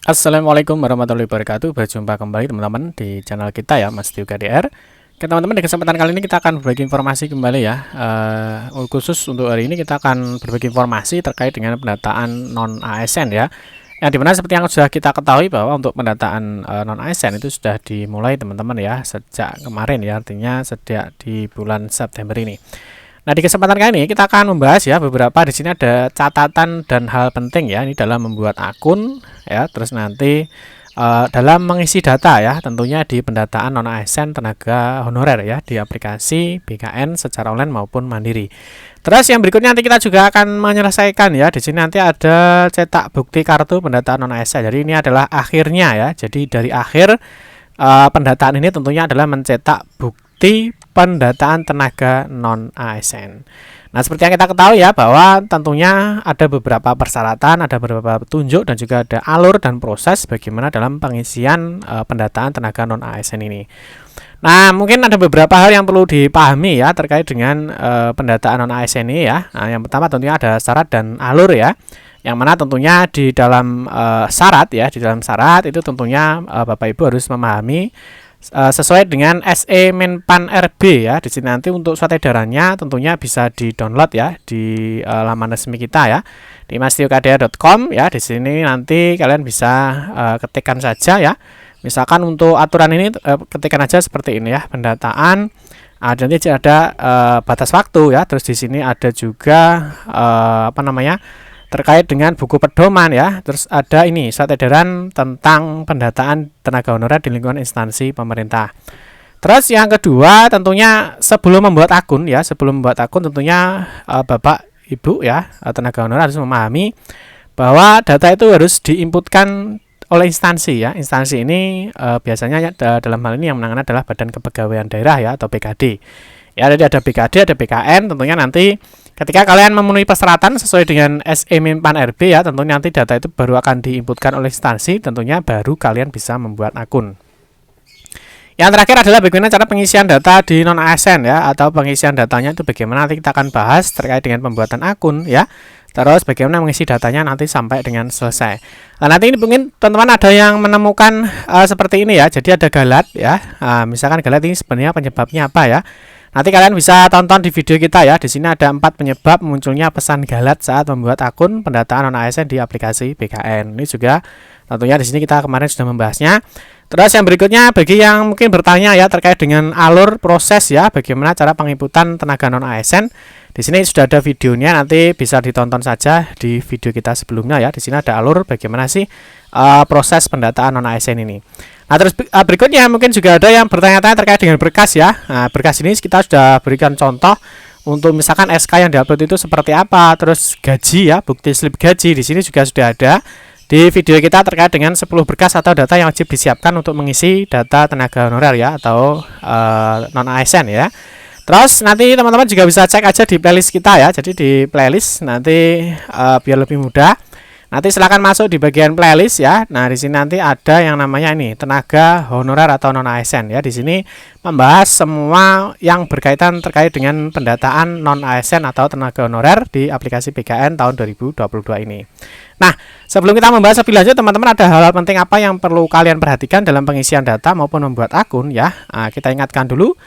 Assalamualaikum warahmatullahi wabarakatuh. Berjumpa kembali teman-teman di channel kita ya, Mas Tio KDR. Oke teman-teman, di kesempatan kali ini kita akan berbagi informasi kembali ya. Khusus untuk hari ini kita akan berbagi informasi terkait dengan pendataan non ASN ya. Yang dimana seperti yang sudah kita ketahui bahwa untuk pendataan non ASN itu sudah dimulai teman-teman ya sejak kemarin ya, artinya sejak di bulan September ini. Nah, di kesempatan kali ini kita akan membahas ya beberapa, di sini ada catatan dan hal penting ya, ini dalam membuat akun ya, terus nanti dalam mengisi data ya, tentunya di pendataan non ASN tenaga honorer ya di aplikasi BKN secara online maupun mandiri. Terus yang berikutnya nanti kita juga akan menyelesaikan ya, di sini nanti ada cetak bukti kartu pendataan non ASN. Jadi ini adalah akhirnya ya. Jadi dari akhir pendataan ini tentunya adalah mencetak bukti pendataan tenaga non ASN. Nah, seperti yang kita ketahui ya, bahwa tentunya ada beberapa persyaratan, ada beberapa petunjuk, dan juga ada alur dan proses bagaimana dalam pengisian pendataan tenaga non ASN ini. Nah, mungkin ada beberapa hal yang perlu dipahami ya terkait dengan pendataan non ASN ini ya. Nah, yang pertama tentunya ada syarat dan alur ya. Yang mana tentunya di dalam syarat ya, di dalam syarat itu tentunya Bapak Ibu harus memahami sesuai dengan SE Menpan RB ya. Di sini nanti untuk surat edarannya tentunya bisa di-download ya di laman resmi kita ya, di mastiokdr.com ya. Di sini nanti kalian bisa ketikkan saja ya. Misalkan untuk aturan ini ketikkan aja seperti ini ya, pendataan. Nanti ada batas waktu ya. Terus di sini ada juga terkait dengan buku pedoman ya. Terus ada ini surat edaran tentang pendataan tenaga honorer di lingkungan instansi pemerintah. Terus yang kedua tentunya sebelum membuat akun ya, sebelum membuat akun tentunya Bapak Ibu ya, tenaga honorer harus memahami bahwa data itu harus diinputkan oleh instansi ya. Instansi ini biasanya dalam hal ini yang menangani adalah Badan Kepegawaian Daerah ya, atau BKD. Ya, jadi ada BKD, ada BKN. Tentunya nanti ketika kalian memenuhi persyaratan sesuai dengan SE Menpan RB ya, tentunya nanti data itu baru akan diinputkan oleh instansi, tentunya baru kalian bisa membuat akun. Yang terakhir adalah bagaimana cara pengisian data di non ASN ya, atau pengisian datanya itu bagaimana, nanti kita akan bahas terkait dengan pembuatan akun ya. Terus bagaimana mengisi datanya nanti sampai dengan selesai. Nah, nanti ini mungkin teman-teman ada yang menemukan seperti ini ya. Jadi ada galat ya. Misalkan galat ini sebenarnya penyebabnya apa ya? Nanti kalian bisa tonton di video kita ya. Di sini ada 4 penyebab munculnya pesan galat saat membuat akun pendataan non ASN di aplikasi BKN. Ini juga tentunya di sini kita kemarin sudah membahasnya. Terus yang berikutnya bagi yang mungkin bertanya ya terkait dengan alur proses ya, bagaimana cara penginputan tenaga non ASN. Di sini sudah ada videonya, nanti bisa ditonton saja di video kita sebelumnya ya. Di sini ada alur bagaimana sih proses pendataan non ASN ini. Nah, terus berikutnya mungkin juga ada yang bertanya-tanya terkait dengan berkas ya. Nah, berkas ini kita sudah berikan contoh untuk misalkan SK yang diupload itu seperti apa, terus gaji ya, bukti slip gaji di sini juga sudah ada di video kita terkait dengan 10 berkas atau data yang wajib disiapkan untuk mengisi data tenaga honorer ya, atau non ASN ya. Terus nanti teman-teman juga bisa cek aja di playlist kita ya. Jadi di playlist nanti biar lebih mudah, nanti silahkan masuk di bagian playlist ya. Nah, di sini nanti ada yang namanya ini tenaga honorer atau non ASN ya. Di sini membahas semua yang berkaitan terkait dengan pendataan non ASN atau tenaga honorer di aplikasi BKN tahun 2022 ini. Nah, sebelum kita membahas lebih lanjut teman-teman, ada hal-hal penting apa yang perlu kalian perhatikan dalam pengisian data maupun membuat akun ya. Nah, kita ingatkan dulu.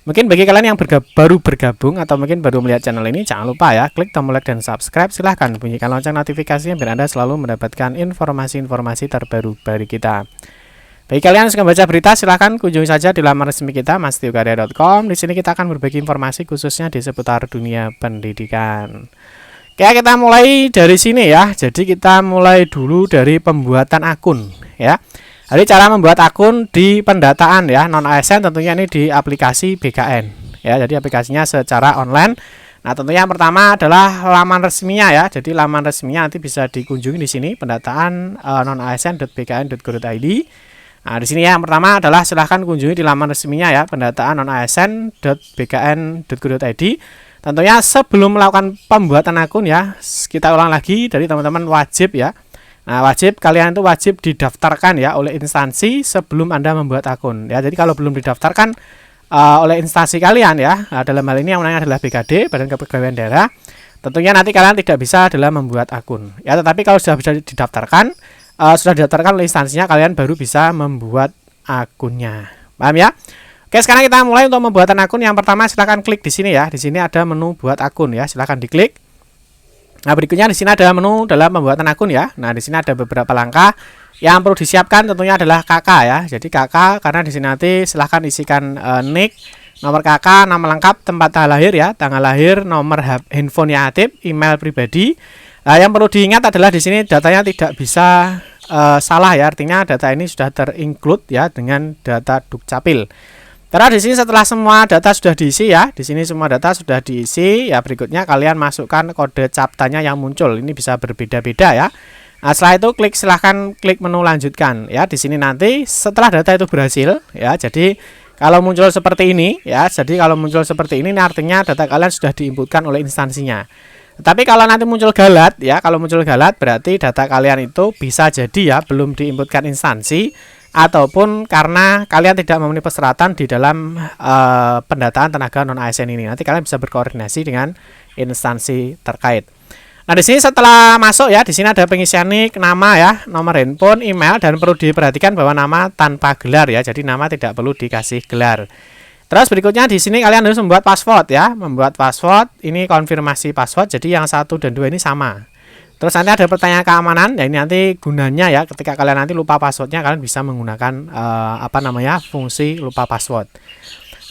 Mungkin bagi kalian yang baru bergabung atau mungkin baru melihat channel ini, jangan lupa ya klik tombol like dan subscribe. Silahkan bunyikan lonceng notifikasinya biar Anda selalu mendapatkan informasi-informasi terbaru dari kita. Bagi kalian yang suka baca berita, silahkan kunjungi saja di laman resmi kita mastiokdr.com. Di sini kita akan berbagi informasi khususnya di seputar dunia pendidikan. Oke, kita mulai dari sini ya. Jadi kita mulai dulu dari pembuatan akun ya. Jadi cara membuat akun di pendataan ya non ASN tentunya ini di aplikasi BKN ya. Jadi aplikasinya secara online. Nah, tentunya yang pertama adalah laman resminya ya. Jadi laman resminya nanti bisa dikunjungi di sini, pendataan non asn.bkn.go.id. Nah, di sini ya, yang pertama adalah silahkan kunjungi di laman resminya ya, pendataan non asn.bkn.go.id. Tentunya sebelum melakukan pembuatan akun ya, kita ulang lagi dari teman-teman wajib ya. Nah, kalian itu wajib didaftarkan ya oleh instansi sebelum Anda membuat akun ya. Jadi kalau belum didaftarkan oleh instansi kalian ya, dalam hal ini yang namanya adalah BKD, Badan Kepegawaian Daerah, tentunya nanti kalian tidak bisa dalam membuat akun ya. Tetapi kalau sudah bisa didaftarkan, sudah didaftarkan oleh instansinya, kalian baru bisa membuat akunnya. Paham ya? Oke, sekarang kita mulai untuk pembuatan akun. Yang pertama silahkan klik di sini ya. Di sini ada menu buat akun ya. Silahkan diklik. Nah, berikutnya di sini ada menu dalam pembuatan akun ya. Nah, di sini ada beberapa langkah yang perlu disiapkan, tentunya adalah KK ya. Jadi KK, karena di sini nanti silahkan isikan nick, nomor KK, nama lengkap, tempat lahir ya, tanggal lahir, nomor handphone yang aktif, email pribadi. Yang perlu diingat adalah di sini datanya tidak bisa salah ya. Artinya data ini sudah terinclude ya dengan data Dukcapil. Karena di sini setelah semua data sudah diisi ya, di sini semua data sudah diisi ya, berikutnya kalian masukkan kode CAPTCHA-nya yang muncul. Ini bisa berbeda-beda ya. Nah, setelah itu silahkan klik menu lanjutkan ya. Di sini nanti setelah data itu berhasil ya, jadi kalau muncul seperti ini ya, ini artinya data kalian sudah diinputkan oleh instansinya. Tapi kalau nanti muncul galat ya, berarti data kalian itu bisa jadi ya belum diinputkan instansi, ataupun karena kalian tidak memenuhi persyaratan di dalam pendataan tenaga non ASN ini. Nanti kalian bisa berkoordinasi dengan instansi terkait. Nah, di sini setelah masuk ya, di sini ada pengisian nick, nama ya, nomor handphone, email, dan perlu diperhatikan bahwa nama tanpa gelar ya. Jadi nama tidak perlu dikasih gelar. Terus berikutnya di sini kalian harus membuat password ya, ini konfirmasi password. Jadi yang 1 dan 2 ini sama. Terus nanti ada pertanyaan keamanan, ya ini nanti gunanya ya, ketika kalian nanti lupa passwordnya, kalian bisa menggunakan fungsi lupa password.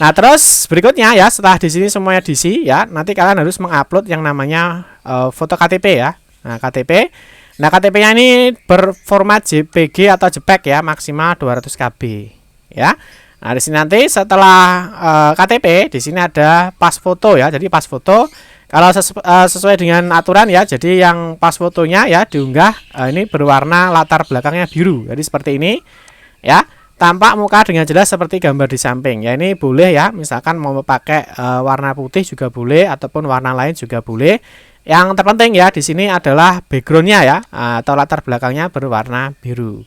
Nah, terus berikutnya ya, setelah di sini semuanya diisi ya, nanti kalian harus mengupload yang namanya foto KTP ya. Nah, KTP. Nah, KTP-nya ini berformat JPG atau JPEG ya, maksimal 200 KB ya. Nah, di sini nanti setelah KTP, di sini ada pas foto ya. Jadi pas foto kalau sesuai dengan aturan ya, jadi yang pas fotonya ya diunggah ini berwarna latar belakangnya biru. Jadi seperti ini ya, tampak muka dengan jelas seperti gambar di samping. Ya, ini boleh ya, misalkan mau pakai warna putih juga boleh, ataupun warna lain juga boleh. Yang terpenting ya di sini adalah backgroundnya ya, atau latar belakangnya berwarna biru.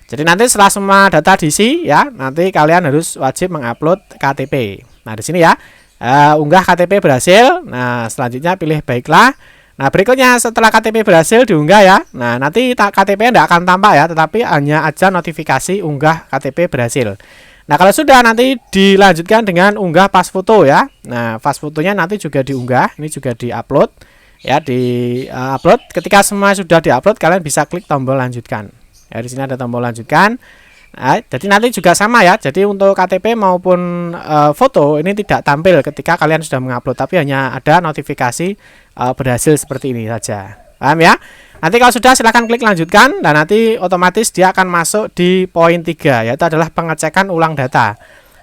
Jadi nanti setelah semua data diisi ya, nanti kalian harus wajib mengupload KTP. Nah, di sini ya. Unggah KTP berhasil. Nah, selanjutnya pilih baiklah. Nah, berikutnya setelah KTP berhasil diunggah ya. Nah, nanti KTP tidak akan tampak ya, tetapi hanya aja notifikasi unggah KTP berhasil. Nah, kalau sudah nanti dilanjutkan dengan unggah pas foto ya. Nah, pas fotonya nanti juga diunggah, ini juga diupload ya, upload. Ketika semua sudah diupload, kalian bisa klik tombol lanjutkan. Ya, di sini ada tombol lanjutkan. Nah, jadi nanti juga sama ya. Jadi untuk KTP maupun foto ini tidak tampil ketika kalian sudah mengupload, tapi hanya ada notifikasi berhasil seperti ini saja. Paham ya? Nanti kalau sudah silahkan klik lanjutkan, dan nanti otomatis dia akan masuk di poin 3, yaitu adalah pengecekan ulang data.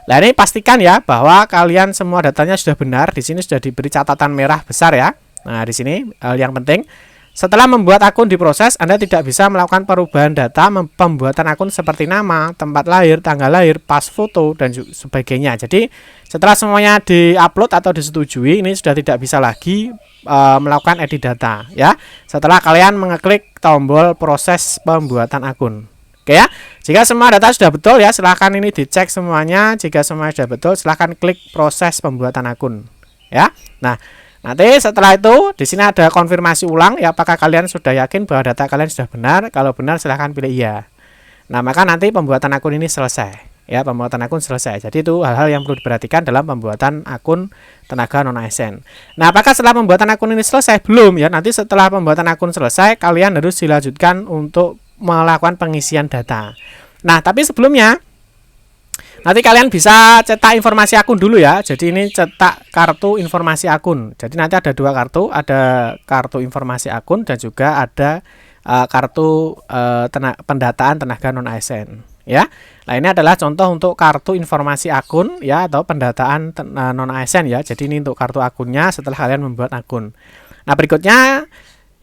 Nah, ini pastikan ya bahwa kalian semua datanya sudah benar. Di sini sudah diberi catatan merah besar ya. Nah, di sini yang penting, setelah membuat akun diproses, Anda tidak bisa melakukan perubahan data pembuatan akun seperti nama, tempat lahir, tanggal lahir, pas foto, dan sebagainya. Jadi setelah semuanya diupload atau disetujui, ini sudah tidak bisa lagi melakukan edit data ya, setelah kalian mengeklik tombol proses pembuatan akun. Oke ya, jika semua data sudah betul ya, silahkan ini dicek semuanya. Jika semuanya sudah betul, silahkan klik proses pembuatan akun ya. Nah, nanti setelah itu di sini ada konfirmasi ulang ya, apakah kalian sudah yakin bahwa data kalian sudah benar? Kalau benar silahkan pilih iya. Nah, maka nanti pembuatan akun ini selesai ya, pembuatan akun selesai. Jadi itu hal-hal yang perlu diperhatikan dalam pembuatan akun tenaga non ASN. Nah, apakah setelah pembuatan akun ini selesai? Belum ya. Nanti setelah pembuatan akun selesai, kalian harus dilanjutkan untuk melakukan pengisian data. Nah, tapi sebelumnya nanti kalian bisa cetak informasi akun dulu ya. Jadi ini cetak kartu informasi akun. Jadi nanti ada 2 kartu, ada kartu informasi akun dan juga ada kartu pendataan tenaga non ASN ya. Nah, ini adalah contoh untuk kartu informasi akun ya, atau pendataan non ASN ya. Jadi ini untuk kartu akunnya setelah kalian membuat akun. Nah, berikutnya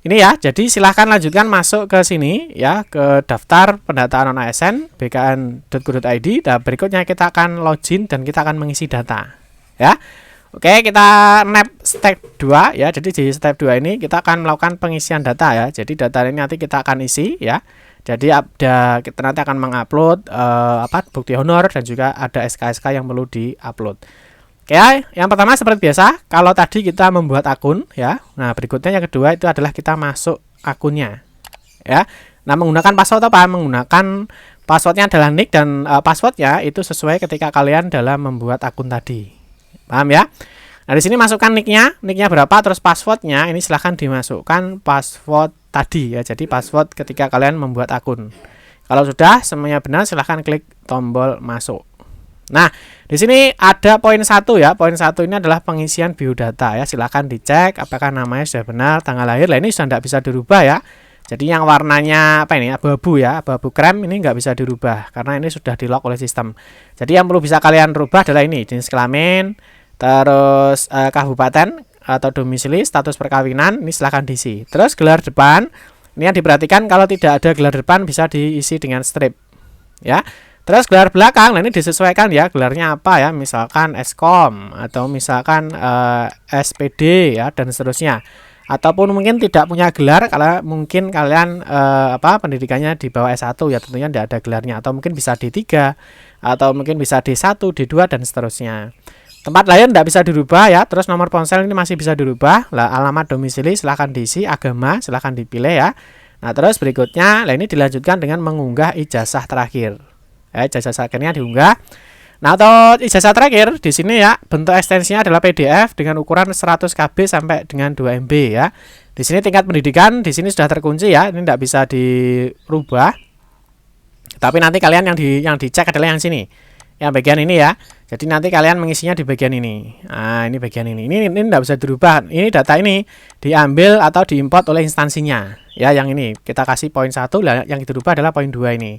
ini ya, jadi silahkan lanjutkan masuk ke sini ya, ke daftar pendataan non ASN bkn.go.id. Dan berikutnya kita akan login dan kita akan mengisi data ya. Oke, kita nap step 2 ya. Jadi di step 2 ini kita akan melakukan pengisian data ya. Jadi data ini nanti kita akan isi ya. Jadi kita nanti akan mengupload bukti honor, dan juga ada SK-SK yang perlu diupload. Oke, yang pertama seperti biasa, kalau tadi kita membuat akun ya. Nah, berikutnya yang kedua itu adalah kita masuk akunnya ya. Nah, menggunakan password apa? Menggunakan passwordnya adalah nick dan passwordnya itu sesuai ketika kalian dalam membuat akun tadi. Paham ya? Nah, di sini masukkan nicknya berapa, terus passwordnya ini silahkan dimasukkan password tadi ya. Jadi password ketika kalian membuat akun. Kalau sudah semuanya benar, silahkan klik tombol masuk. Nah, di sini ada poin 1 ya. Poin 1 ini adalah pengisian biodata ya. Silahkan dicek apakah namanya sudah benar, tanggal lahir. Nah, ini sudah tidak bisa dirubah ya. Jadi yang warnanya apa ini, abu-abu ya, abu-abu krem, ini nggak bisa dirubah karena ini sudah di lock oleh sistem. Jadi yang perlu bisa kalian rubah adalah ini, jenis kelamin, terus kabupaten atau domisili, status perkawinan, ini silahkan diisi. Terus gelar depan, ini yang diperhatikan kalau tidak ada gelar depan bisa diisi dengan strip ya. Terus gelar belakang, nah ini disesuaikan ya, gelarnya apa ya, misalkan Eskom atau misalkan SPD ya, dan seterusnya. Ataupun mungkin tidak punya gelar, kalau mungkin kalian pendidikannya di bawah S1 ya, tentunya tidak ada gelarnya, atau mungkin bisa D3 atau mungkin bisa D1, D2 dan seterusnya. Tempat lahir tidak bisa dirubah ya. Terus nomor ponsel ini masih bisa dirubah. Lah, alamat domisili silahkan diisi, agama silahkan dipilih ya. Nah, terus berikutnya, ini dilanjutkan dengan mengunggah ijazah terakhir. Ijazah terakhirnya diunggah. Nah, atau ijazah terakhir di sini ya, bentuk ekstensinya adalah PDF dengan ukuran 100 KB sampai dengan 2 MB ya. Di sini tingkat pendidikan di sini sudah terkunci ya, ini tidak bisa dirubah. Tapi nanti kalian yang dicek adalah yang sini. Yang bagian ini ya. Jadi nanti kalian mengisinya di bagian ini. Nah, ini bagian ini. Ini tidak bisa dirubah. Ini data ini diambil atau diimport oleh instansinya. Ya, yang ini kita kasih poin 1, yang dirubah adalah poin 2 ini.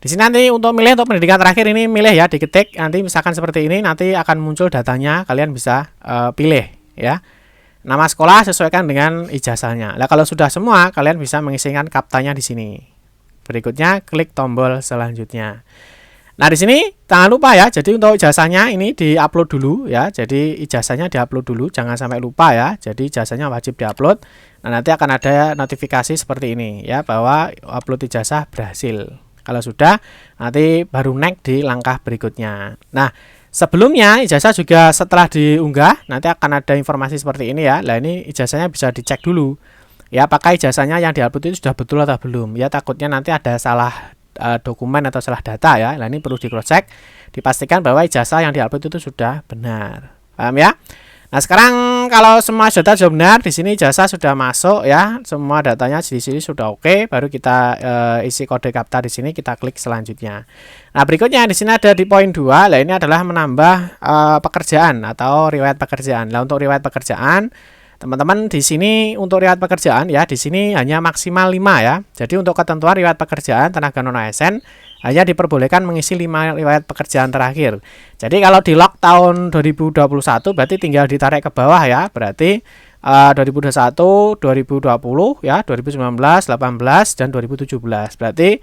Di sini nanti untuk milih untuk pendidikan terakhir ini milih ya, diketik nanti misalkan seperti ini, nanti akan muncul datanya, kalian bisa pilih ya. Nama sekolah sesuaikan dengan ijazahnya. Nah, kalau sudah semua, kalian bisa mengisikan kaptanya di sini. Berikutnya klik tombol selanjutnya. Nah, di sini jangan lupa ya. Jadi untuk ijazahnya ini diupload dulu ya. Jadi ijazahnya diupload dulu, jangan sampai lupa ya. Jadi ijazahnya wajib diupload. Nah, nanti akan ada notifikasi seperti ini ya, bahwa upload ijazah berhasil. Kalau sudah, nanti baru next di langkah berikutnya. Nah, sebelumnya ijazah juga setelah diunggah, nanti akan ada informasi seperti ini ya. Nah, ini ijazahnya bisa dicek dulu. Ya, apakah ijazahnya yang diupload itu sudah betul atau belum. Ya, takutnya nanti ada salah dokumen atau salah data ya. Nah, ini perlu di cross check, dipastikan bahwa ijazah yang diupload itu sudah benar. Paham ya? Nah, sekarang kalau semua data sudah benar, di sini ijazah sudah masuk ya, semua datanya di sini sudah oke, baru kita isi kode kapta di sini, kita klik selanjutnya. Nah, berikutnya di sini ada di poin 2, nah ini adalah menambah pekerjaan atau riwayat pekerjaan. Nah, untuk riwayat pekerjaan, teman-teman di sini untuk riwayat pekerjaan ya, di sini hanya maksimal 5 ya. Jadi untuk ketentuan riwayat pekerjaan tenaga non ASN hanya diperbolehkan mengisi 5 riwayat pekerjaan terakhir. Jadi kalau di lock tahun 2021 berarti tinggal ditarik ke bawah ya. Berarti 2021, 2020 ya, 2019, 18 dan 2017. Berarti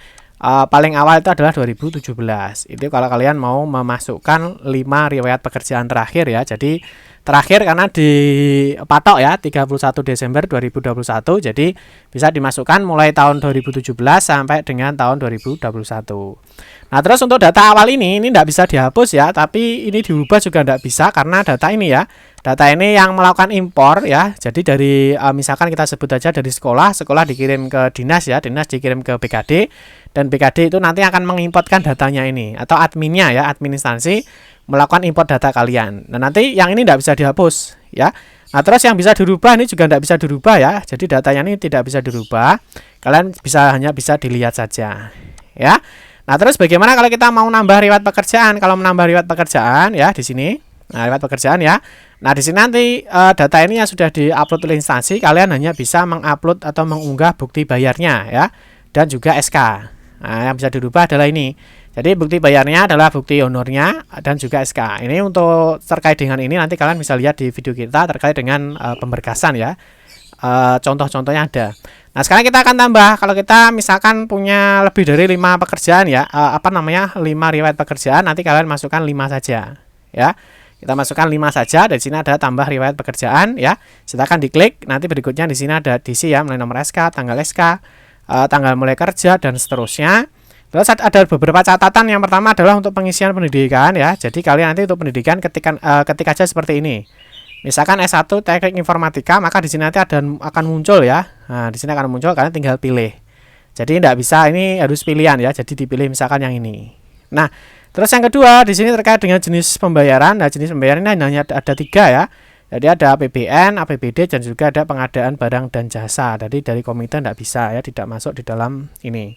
paling awal itu adalah 2017. Itu kalau kalian mau memasukkan 5 riwayat pekerjaan terakhir ya. Jadi terakhir karena dipatok ya 31 Desember 2021, jadi bisa dimasukkan mulai tahun 2017 sampai dengan tahun 2021. Nah, terus untuk data awal ini tidak bisa dihapus ya, tapi ini diubah juga tidak bisa karena data ini ya, data ini yang melakukan impor ya. Jadi dari misalkan kita sebut aja dari sekolah dikirim ke dinas ya, dinas dikirim ke BKD, dan BKD itu nanti akan mengimportkan datanya ini, atau adminnya ya, admin instansi melakukan import data kalian. Nah, nanti yang ini tidak bisa dihapus ya. Nah, terus yang bisa dirubah ini juga tidak bisa dirubah ya. Jadi datanya ini tidak bisa dirubah. Kalian hanya bisa dilihat saja ya. Nah, terus bagaimana kalau kita mau nambah riwayat pekerjaan? Kalau menambah riwayat pekerjaan ya di sini. Nah, riwayat pekerjaan ya. Nah, di sini nanti data ini yang sudah diupload oleh instansi, kalian hanya bisa mengupload atau mengunggah bukti bayarnya ya, dan juga SK. Nah, yang bisa dirubah adalah ini. Jadi bukti bayarnya adalah bukti honornya dan juga SK. Ini untuk terkait dengan ini nanti kalian bisa lihat di video kita terkait dengan pemberkasan ya. Contoh-contohnya ada. Nah, sekarang kita akan tambah. Kalau kita misalkan punya lebih dari 5 pekerjaan ya, 5 riwayat pekerjaan, nanti kalian masukkan 5 saja ya. Kita masukkan 5 saja. Dari sini ada tambah riwayat pekerjaan ya. Silakan diklik. Nanti berikutnya di sini ada diisi ya, mulai nomor SK, tanggal SK, tanggal mulai kerja dan seterusnya. Terus ada beberapa catatan. Yang pertama adalah untuk pengisian pendidikan ya. Jadi kalian nanti untuk pendidikan ketik aja seperti ini. Misalkan S1 Teknik Informatika, maka di sini nanti akan muncul ya. Nah, di sini akan muncul, kalian tinggal pilih. Jadi tidak bisa, ini harus pilihan ya. Jadi dipilih misalkan yang ini. Nah, terus yang kedua di sini terkait dengan jenis pembayaran. Nah, jenis pembayaran ini hanya ada 3 ya. Jadi ada APBN, APBD, dan juga ada pengadaan barang dan jasa. Jadi dari komite tidak bisa ya, tidak masuk di dalam ini.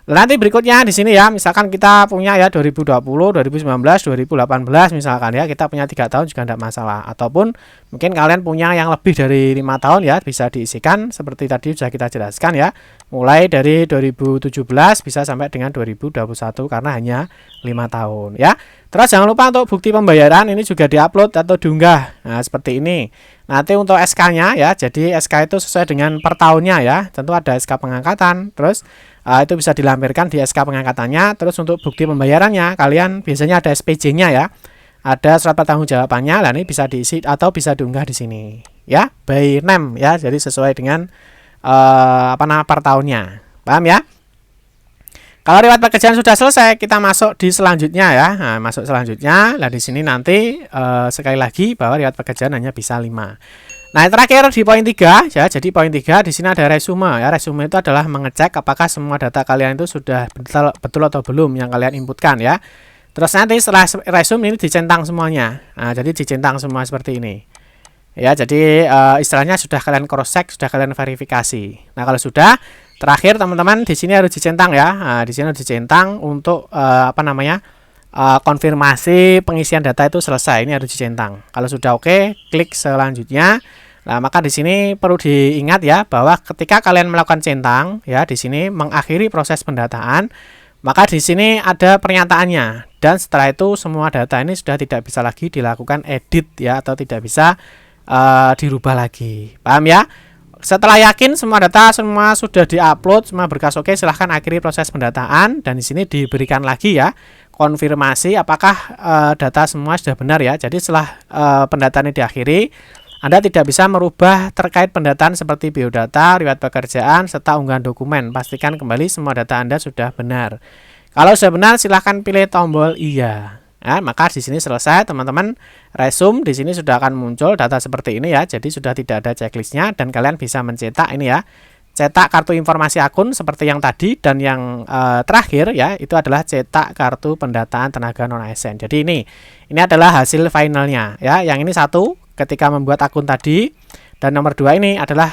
Nanti berikutnya di sini ya, misalkan kita punya ya 2020, 2019, 2018 misalkan ya, kita punya 3 tahun juga tidak masalah. Ataupun mungkin kalian punya yang lebih dari 5 tahun ya, bisa diisikan seperti tadi sudah kita jelaskan ya. Mulai dari 2017 bisa sampai dengan 2021 karena hanya 5 tahun ya. Terus jangan lupa untuk bukti pembayaran ini juga diupload atau diunggah. Nah, seperti ini. Nanti untuk SK-nya ya, jadi SK itu sesuai dengan per tahunnya ya. Tentu ada SK pengangkatan, terus itu bisa dilampirkan di SK pengangkatannya. Terus untuk bukti pembayarannya, kalian biasanya ada SPJ-nya ya. Ada surat pertanggungjawabannya, lah ini bisa diisi atau bisa diunggah di sini ya, by name ya. Jadi sesuai dengan per tahunnya. Paham ya? Kalau riwayat pekerjaan sudah selesai, kita masuk di selanjutnya ya. Nah, masuk selanjutnya. Nah, di sini nanti sekali lagi bahwa riwayat pekerjaan hanya bisa 5. Nah, yang terakhir di poin 3 ya. Jadi poin 3 di sini ada resume ya. Resume itu adalah mengecek apakah semua data kalian itu sudah betul atau belum yang kalian inputkan ya. Terus nanti setelah resume ini dicentang semuanya. Nah, jadi dicentang semua seperti ini. Ya, jadi istilahnya sudah kalian cross check, sudah kalian verifikasi. Nah, kalau sudah, terakhir teman-teman di sini harus dicentang ya. Nah, di sini harus dicentang untuk konfirmasi pengisian data itu selesai. Ini harus dicentang. Kalau sudah oke, klik selanjutnya. Nah, maka di sini perlu diingat ya bahwa ketika kalian melakukan centang ya, di sini mengakhiri proses pendataan, maka di sini ada pernyataannya. Dan setelah itu semua data ini sudah tidak bisa lagi dilakukan edit ya, atau tidak bisa dirubah lagi. Paham ya? Setelah yakin semua data semua sudah diupload, semua berkas oke, silahkan akhiri proses pendataan. Dan di sini diberikan lagi ya konfirmasi apakah data semua sudah benar ya. Jadi setelah pendataan ini diakhiri, Anda tidak bisa merubah terkait pendataan seperti biodata, riwayat pekerjaan, serta unggahan dokumen. Pastikan kembali semua data Anda sudah benar. Kalau sudah benar, silahkan pilih tombol iya. Nah, maka di sini selesai teman-teman. Resume di sini sudah akan muncul data seperti ini ya. Jadi sudah tidak ada checklistnya dan kalian bisa mencetak ini ya. Cetak kartu informasi akun seperti yang tadi, dan yang terakhir ya itu adalah cetak kartu pendataan tenaga non ASN. Jadi ini adalah hasil finalnya ya. Yang ini satu ketika membuat akun tadi, dan nomor 2 ini adalah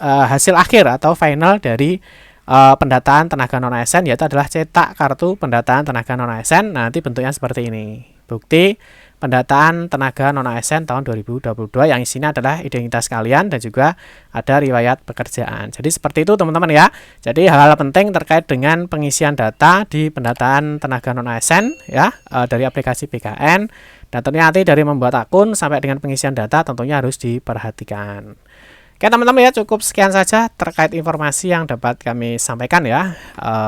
hasil akhir atau final dari pendataan tenaga non ASN, yaitu adalah cetak kartu pendataan tenaga non ASN. Nanti bentuknya seperti ini. Bukti pendataan tenaga non ASN tahun 2022 yang isinya adalah identitas kalian dan juga ada riwayat pekerjaan. Jadi seperti itu teman-teman ya. Jadi hal-hal penting terkait dengan pengisian data di pendataan tenaga non ASN ya, dari aplikasi BKN, dan tentunya nanti dari membuat akun sampai dengan pengisian data tentunya harus diperhatikan. Oke teman-teman ya, cukup sekian saja terkait informasi yang dapat kami sampaikan ya.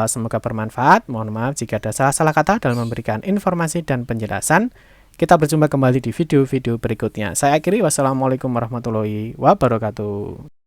Semoga bermanfaat. Mohon maaf jika ada salah-salah kata dalam memberikan informasi dan penjelasan. Kita berjumpa kembali di video-video berikutnya. Saya akhiri, wassalamualaikum warahmatullahi wabarakatuh.